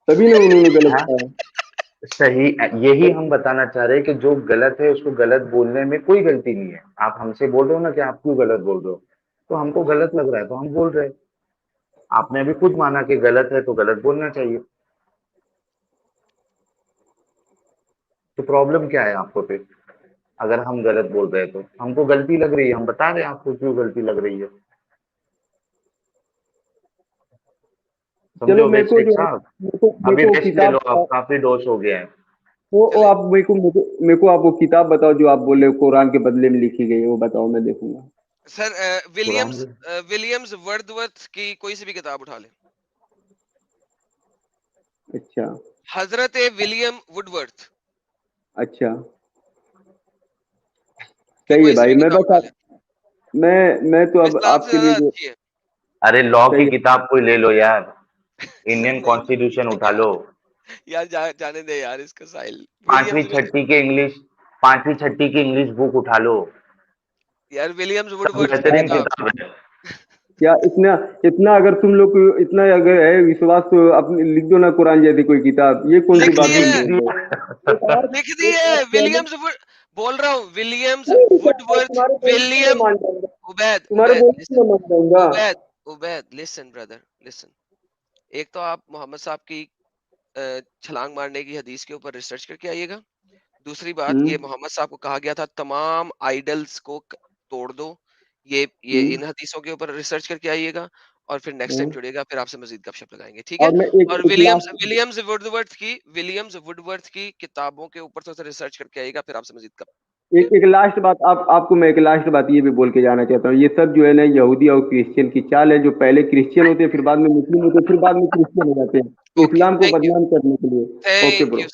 तभी ना उन्होंने गलत
हाँ
कहा।
सही, यही हम बताना चाह रहे हैं कि जो गलत है उसको गलत बोलने में कोई गलती नहीं है। आप हमसे बोल रहे हो ना कि आप क्यों गलत बोल रहे हो, तो हमको गलत लग रहा है तो हम बोल रहे हैं। आपने अभी खुद माना कि गलत है तो गलत बोलना चाहिए। तो प्रॉब्लम क्या है आपको फिर? अगर हम गलत बोल रहे हैं तो हमको गलती लग रही है, हम बता रहे हैं आपको क्यों गलती लग रही है।
चलो
समझो
मेरे को
शेख
जो है,
साहब,
मेरे
अभी
को
रेस्ट ले
किताब,
लो, आप काफी डोस हो गया है।
वो
चले
आप मेरे को आप वो किताब बताओ जो आप बोले कुरान के बदले में लिखी गई है, वो बताओ, मैं देखूंगा।
सर
कुरान
विलियम्स
में
विलियम्स वर्dsworth की कोई सी भी किताब उठा ले,
अच्छा।
हजरत विलियम वुडवर्थ
अच्छा,
की
सही है
कोई सी
भाई।
भी
मैं
किताब
बस
उठा ले,
मैं तो
वो
अब
इस्लाम से
आपके लिए
ज्यादा
जो,
अच्छी है।
अरे लॉ
सही
की
है।
किताब कोई ले लो यार,
सर
इंडियन
नहीं
कॉन्स्टिट्यूशन
नहीं
उठा
यार,
लो।
जाने दे यार इसको, साहिल
पांचवी
विलियम्स
छठी के इंग्लिश, पांचवी छठी की इंग्लिश बुक उठा लो,
यार विलियम्स
सब
वुडवर्थ की
बेहतरीन
किताब।
किताब है।
क्या इतना इतना अगर तुम लोग को इतना अगर है विश्वास, तो अपने लिख दो ना कुरान जैसी कोई किताब। ये कौन सी
लिख दी
बात हुई
है,
बोल रहे हो? एक और
लिख दी
एक
है
और प्रॉब्लम,
विलियम्स बोल रहा हूँ विलियम्स
नहीं लिखा है,
वुडवर्थ
तुम्हारे बोलने से मैं
विलियम
मान जाऊंगा,
उबैद
तुम्हारे
उबैद
बोलने से
लिसन,
मैं मान जाऊंगा।
Ubaid Ubaid listen brother listen. एक तो आप मोहम्मद साहब की छलांग मारने की हदीस के ऊपर रिसर्च करके आइएगा। दूसरी बात,
हम्म।
ये मोहम्मद साहब को कहा गया था तमाम आइडल्स को तोड़ दो, ये
हम्म।
इन हदीसों के ऊपर रिसर्च करके आइएगा, और फिर नेक्स्ट टाइम
हम्म।
जुड़ेगा, फिर आपसे मजीद गपशप लगाएंगे, ठीक है।
और मैं एक
और
एक लास्ट,
विलियम्स वुडवर्थ की किताबों के ऊपर थोड़ा सा रिसर्च करके आइएगा, फिर आपसे मजीद गप, ठीक है।
एक लास्ट बात, आपको मैं एक लास्ट बात ये भी बोल के जाना चाहता हूँ। ये सब जो है ना यहूदी और क्रिश्चियन की चाल है, जो पहले क्रिश्चियन होते हैं, फिर बाद में मुस्लिम होते हैं, फिर बाद में क्रिश्चियन हो जाते हैं,
ओके,
इस्लाम को
थैंक यू,
बदनाम करने के लिए। Okay
thank
bro.
You,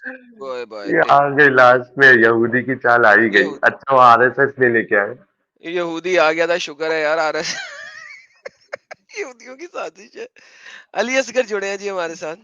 bye bye,
ये आ
थैंक
गई लास्ट में, यहूदी की चाल आ ही गई।
यू।
अच्छा वो आरएसएस ले लेके आए।
यहूदी आ गया था, शुक्र है यार, आ रहा है। यहूदियों की साजिश है। अली असगर जुड़े हैं जी हमारे साथ।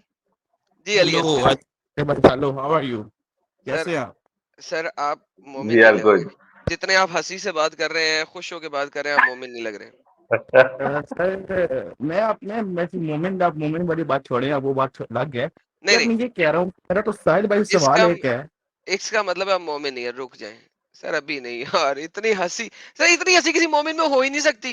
जी Ali
hello
Asgar.
Hello, how are you?
Sir
कैसे हैं आप?
सर आप मोमिन
वी
नहीं
आर
लग रहे,
गुड।
जितने आप हंसी से बात कर रहे हैं, खुश होकर बात कर रहे हैं, आप मोमिन नहीं लग रहे।
सर मैं अपने मोमेंट, आप मोमेंट वाली बात छोड़े, अब वो बात लग गया।
नहीं
सर
नहीं,
मैं ये कह रहा हूँ, मेरा तो साहिल भाई से सवाल
इसका
एक है।
इसका मतलब आप मोमिन नहीं है, रुक जाएं। सर अभी नहीं यार, इतनी हंसी, सर इतनी हंसी किसी मोमिन में हो ही नहीं सकती।